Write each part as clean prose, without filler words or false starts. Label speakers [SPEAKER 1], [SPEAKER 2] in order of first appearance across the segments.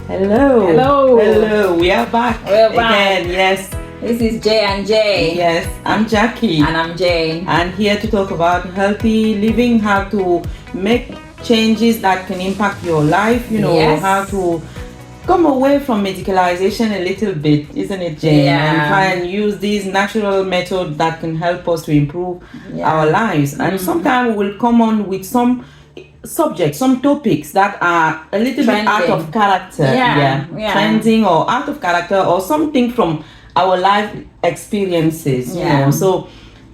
[SPEAKER 1] Hello.
[SPEAKER 2] Hello.
[SPEAKER 1] Hello. We are back.
[SPEAKER 2] We're back.
[SPEAKER 1] Again. Yes.
[SPEAKER 2] This is J and J.
[SPEAKER 1] Yes. I'm Jackie.
[SPEAKER 2] And I'm Jane.
[SPEAKER 1] And here to talk about healthy living, how to make changes that can impact your life,
[SPEAKER 2] Yes.
[SPEAKER 1] how to come away from medicalization a little bit, isn't it, Jane?
[SPEAKER 2] Yeah.
[SPEAKER 1] And try and use these natural methods that can help us to improve
[SPEAKER 2] Yeah.
[SPEAKER 1] our lives. And sometimes we'll come on with some subjects, some topics that are a little bit out
[SPEAKER 2] Trending.
[SPEAKER 1] of character.
[SPEAKER 2] Yeah.
[SPEAKER 1] Trending or out of character or something from our life experiences,
[SPEAKER 2] Yeah.
[SPEAKER 1] So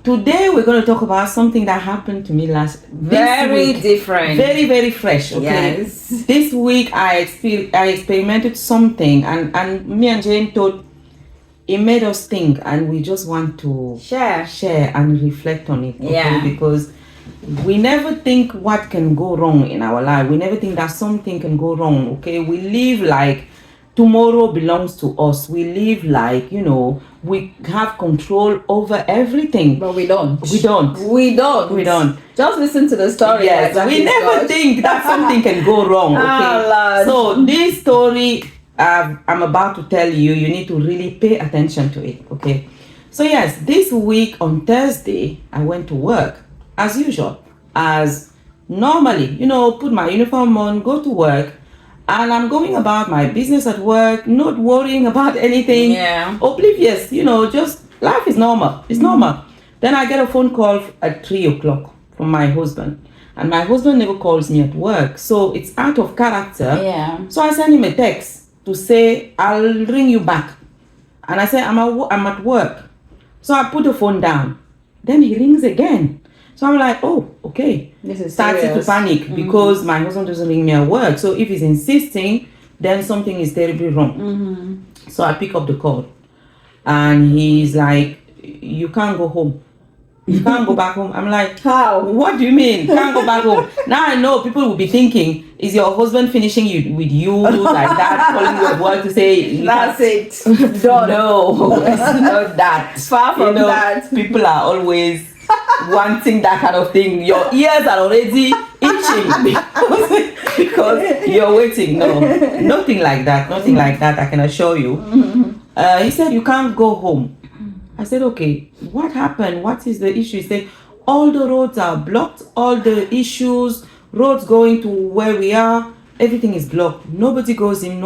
[SPEAKER 1] today we're going to talk about something that happened to me this
[SPEAKER 2] Very
[SPEAKER 1] week.
[SPEAKER 2] different.
[SPEAKER 1] Very, very fresh. Okay.
[SPEAKER 2] Yes.
[SPEAKER 1] This week I experimented something and me and Jane thought it made us think, and we just want to
[SPEAKER 2] Share.
[SPEAKER 1] and reflect on it. Okay?
[SPEAKER 2] Yeah.
[SPEAKER 1] Because we never think what can go wrong in our life. We never think that something can go wrong. Okay. We live like tomorrow belongs to us. We live like, we have control over everything.
[SPEAKER 2] But we don't.
[SPEAKER 1] We don't.
[SPEAKER 2] We don't.
[SPEAKER 1] We don't.
[SPEAKER 2] Just listen to the story.
[SPEAKER 1] Yes,
[SPEAKER 2] like
[SPEAKER 1] we
[SPEAKER 2] Jackie's
[SPEAKER 1] never
[SPEAKER 2] got.
[SPEAKER 1] think that something can go wrong. Okay.
[SPEAKER 2] Ah, Lord.
[SPEAKER 1] So this story I'm about to tell you, you need to really pay attention to it. Okay. So yes, this week on Thursday, I went to work as usual, as normally, put my uniform on, go to work, and I'm going about my business at work, not worrying about anything.
[SPEAKER 2] Yeah.
[SPEAKER 1] Oblivious, just life is normal. It's normal. Then I get a phone call at 3:00 from my husband. And my husband never calls me at work. So it's out of character.
[SPEAKER 2] Yeah.
[SPEAKER 1] So I send him a text to say, I'll ring you back. And I say, I'm at work. So I put the phone down. Then he rings again. So I'm like, oh, okay.
[SPEAKER 2] This is
[SPEAKER 1] Started to
[SPEAKER 2] serious.
[SPEAKER 1] panic because my husband doesn't ring me at work. So if he's insisting, then something is terribly wrong. So I pick up the call. And he's like, you can't go home. You can't go back home. I'm like,
[SPEAKER 2] How?
[SPEAKER 1] what do you mean? Can't go back home? Now I know people will be thinking, is your husband finishing you with you like that, calling you at work to say you
[SPEAKER 2] That's
[SPEAKER 1] can't-
[SPEAKER 2] it. Done.
[SPEAKER 1] No, it's not that.
[SPEAKER 2] Far from that.
[SPEAKER 1] People are always wanting that kind of thing. Your ears are already itching because you're waiting. No, nothing like that. Nothing like that. I can assure you. He said you can't go home. I said, okay, what happened? What is the issue? He said, all the roads are blocked, all the issues, roads going to where we are, everything is blocked. Nobody goes in,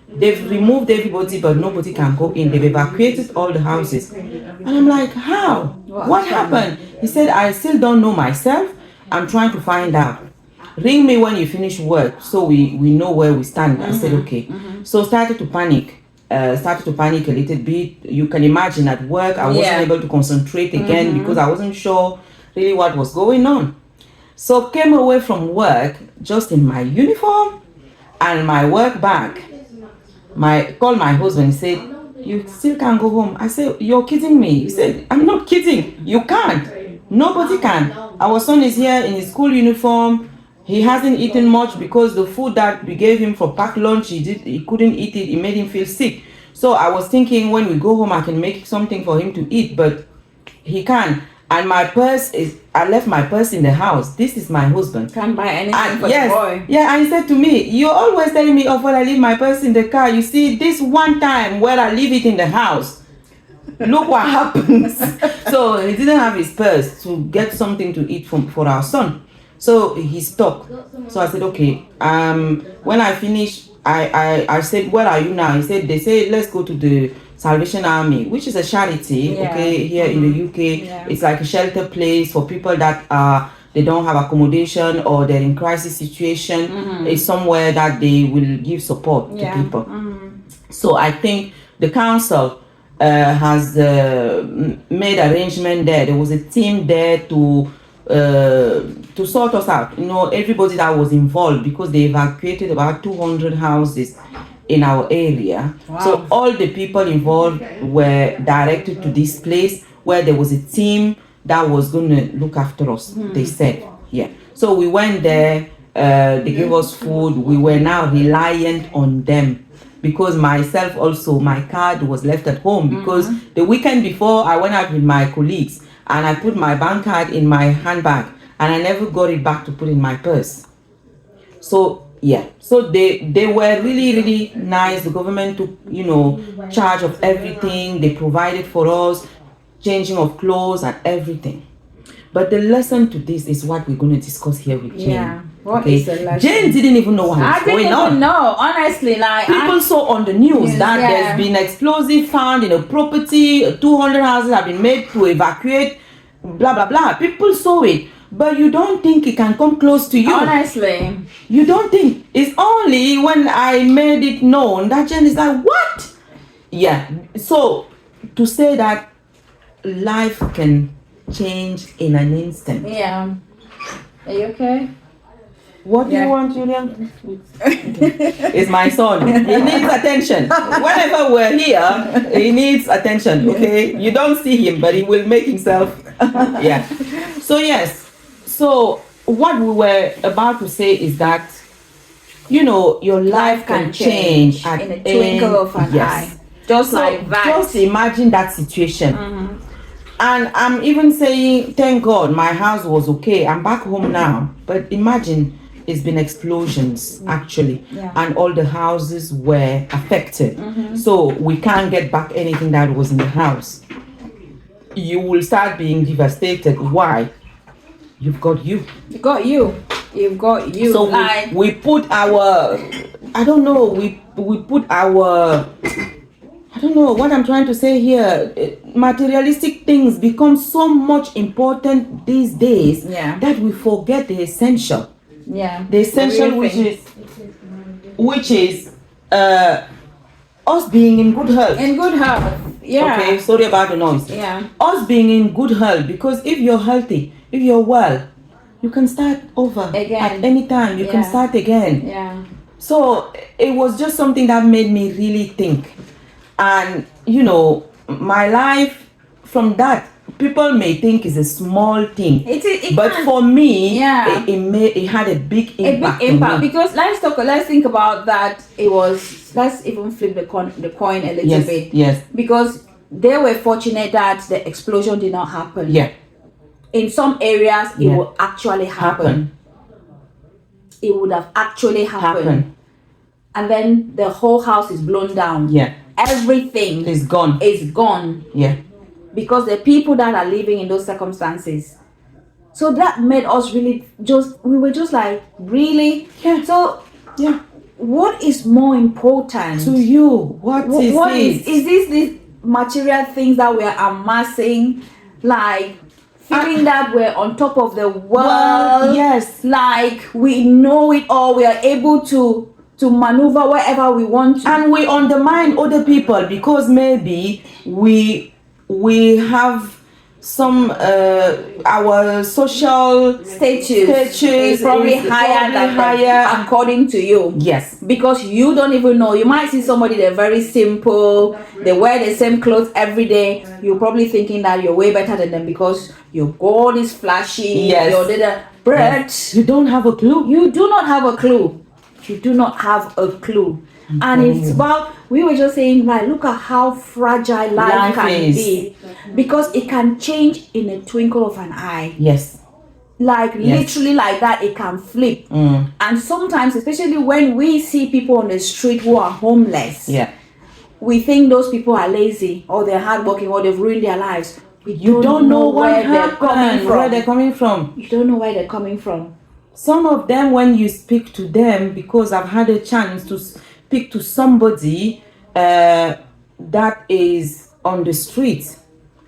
[SPEAKER 1] they've removed everybody, but nobody can go in. They've evacuated all the houses. And I'm like, how? What happened? He said, I still don't know myself. I'm trying to find out. Ring me when you finish work so we know where we stand. I said, okay. So started to panic a little bit. You can imagine at work, I wasn't able to concentrate again because I wasn't sure really what was going on. So came away from work just in my uniform and my work bag. Called my husband and said, you still can't go home. I said, you're kidding me. He said, I'm not kidding. You can't. Nobody can. Our son is here in his school uniform. He hasn't eaten much because the food that we gave him for packed lunch, he couldn't eat it. It made him feel sick. So I was thinking when we go home, I can make something for him to eat, but he can't. And I left my purse in the house. This is my husband.
[SPEAKER 2] Can't buy anything
[SPEAKER 1] And
[SPEAKER 2] for the boy.
[SPEAKER 1] Yeah, and he said to me, you're always telling me, when I leave my purse in the car. You see, this one time where I leave it in the house, look what happens. So he didn't have his purse to get something to eat for our son. So he stopped. So I said, okay. When I finished, I said, where are you now? He said, they say, let's go to the Salvation Army, which is a charity, okay, here in the UK.
[SPEAKER 2] Yeah.
[SPEAKER 1] It's like a shelter place for people that they don't have accommodation or they're in crisis situation. It's somewhere that they will give support to people. So I think the council has made arrangement there. There was a team there to sort us out. Everybody that was involved, because they evacuated about 200 houses in our area.
[SPEAKER 2] Wow.
[SPEAKER 1] So all the people involved were directed to this place where there was a team that was going to look after us. They said, so we went there. They gave us food. We were now reliant on them because myself also, my card was left at home because the weekend before I went out with my colleagues and I put my bank card in my handbag and I never got it back to put in my purse. So Yeah, so they were really nice. The government took, charge of everything. They provided for us changing of clothes and everything. But the lesson to this is what we're going to discuss here with Jane.
[SPEAKER 2] Yeah. What is the lesson?
[SPEAKER 1] Jane didn't even know what was going on.
[SPEAKER 2] I didn't even know, honestly. Like,
[SPEAKER 1] people saw on the news that
[SPEAKER 2] yeah,
[SPEAKER 1] there's been explosive found in a property. 200 houses have been made to evacuate. Blah blah blah. People saw it. But you don't think it can come close to you.
[SPEAKER 2] Honestly.
[SPEAKER 1] You don't think. It's only when I made it known that Jen is like, what? Yeah. So, to say that life can change in an instant.
[SPEAKER 2] Yeah. Are you okay?
[SPEAKER 1] What do you want, Julian? It's my son. He needs attention. Whenever we're here, he needs attention, okay? You don't see him, but he will make himself. Yeah. So, yes. So, what we were about to say is that, your life can change
[SPEAKER 2] in a twinkle of an eye. Just like that.
[SPEAKER 1] Just imagine that situation. And I'm even saying, thank God, my house was okay. I'm back home now. But imagine, it's been explosions, actually.
[SPEAKER 2] Yeah.
[SPEAKER 1] And all the houses were affected. So, we can't get back anything that was in the house. You will start being devastated. Why? You've got you.
[SPEAKER 2] You've got you. You've got you.
[SPEAKER 1] So we put our, I don't know, we put our, I don't know what I'm trying to say here. Materialistic things become so much important these days that we forget the essential.
[SPEAKER 2] Yeah.
[SPEAKER 1] The essential, which is us being in good health.
[SPEAKER 2] In good health. Yeah.
[SPEAKER 1] Okay, sorry about the noise.
[SPEAKER 2] Yeah.
[SPEAKER 1] Us being in good health, because if you're healthy, if you're well, you can start over
[SPEAKER 2] again
[SPEAKER 1] at any time. You can start again.
[SPEAKER 2] Yeah.
[SPEAKER 1] So it was just something that made me really think. And my life from that, people may think is a small thing. But for me, it had a big impact.
[SPEAKER 2] Because let's think about that. Let's even flip the coin a little bit.
[SPEAKER 1] Yes.
[SPEAKER 2] Because they were fortunate that the explosion did not happen.
[SPEAKER 1] Yeah.
[SPEAKER 2] In some areas, it will actually happen. It would have actually happened. And then the whole house is blown down.
[SPEAKER 1] Yeah.
[SPEAKER 2] Everything
[SPEAKER 1] is gone. Yeah.
[SPEAKER 2] Because the people that are living in those circumstances. So that made us we were just like, really?
[SPEAKER 1] Yeah.
[SPEAKER 2] So, what is more important
[SPEAKER 1] to you? What is
[SPEAKER 2] these material things that we are amassing, like feeling that we're on top of the world?
[SPEAKER 1] Well, yes.
[SPEAKER 2] Like we know it all, we are able to maneuver wherever we want to.
[SPEAKER 1] And we undermine other people because maybe we have some our social
[SPEAKER 2] status is probably higher than them, according to you.
[SPEAKER 1] Yes.
[SPEAKER 2] Because you don't even know. You might see somebody, they're very simple, they wear the same clothes every day. You're probably thinking that you're way better than them because your gold is flashy.
[SPEAKER 1] Yes.
[SPEAKER 2] But
[SPEAKER 1] you don't have a clue.
[SPEAKER 2] You do not have a clue. You do not have a clue. And it's about, we were just saying, like, look at how fragile life can be. Because it can change in a twinkle of an eye.
[SPEAKER 1] Yes.
[SPEAKER 2] Like, literally like that, it can flip. And sometimes, especially when we see people on the street who are homeless, we think those people are lazy or they're hardworking or they've ruined their lives.
[SPEAKER 1] You don't know where they're coming from.
[SPEAKER 2] You don't know where they're coming from.
[SPEAKER 1] Some of them, when you speak to them, because I've had a chance to speak to somebody that is on the street,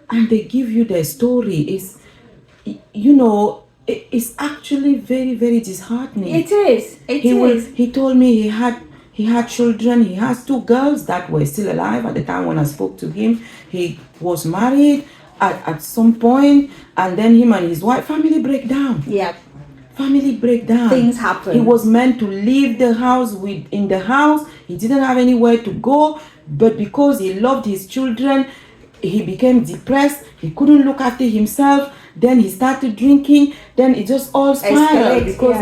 [SPEAKER 1] and they give you their story, it's actually very, very disheartening.
[SPEAKER 2] It is.
[SPEAKER 1] He told me he had children. He has 2 girls that were still alive at the time when I spoke to him. He was married at some point, and then him and his wife, family breakdown.
[SPEAKER 2] Yeah.
[SPEAKER 1] Family breakdown.
[SPEAKER 2] Things happen.
[SPEAKER 1] He was meant to leave the house in the house. He didn't have anywhere to go, but because he loved his children, he became depressed. He couldn't look after himself. Then he started drinking. Then it just all spiraled because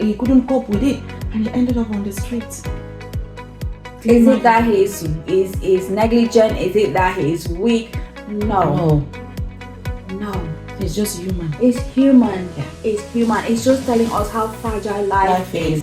[SPEAKER 1] he couldn't cope with it, and he ended up on the streets.
[SPEAKER 2] Is it that he's negligent? Is it that he's weak? No.
[SPEAKER 1] It's just human.
[SPEAKER 2] It's human. It's human. It's just telling us how fragile life is.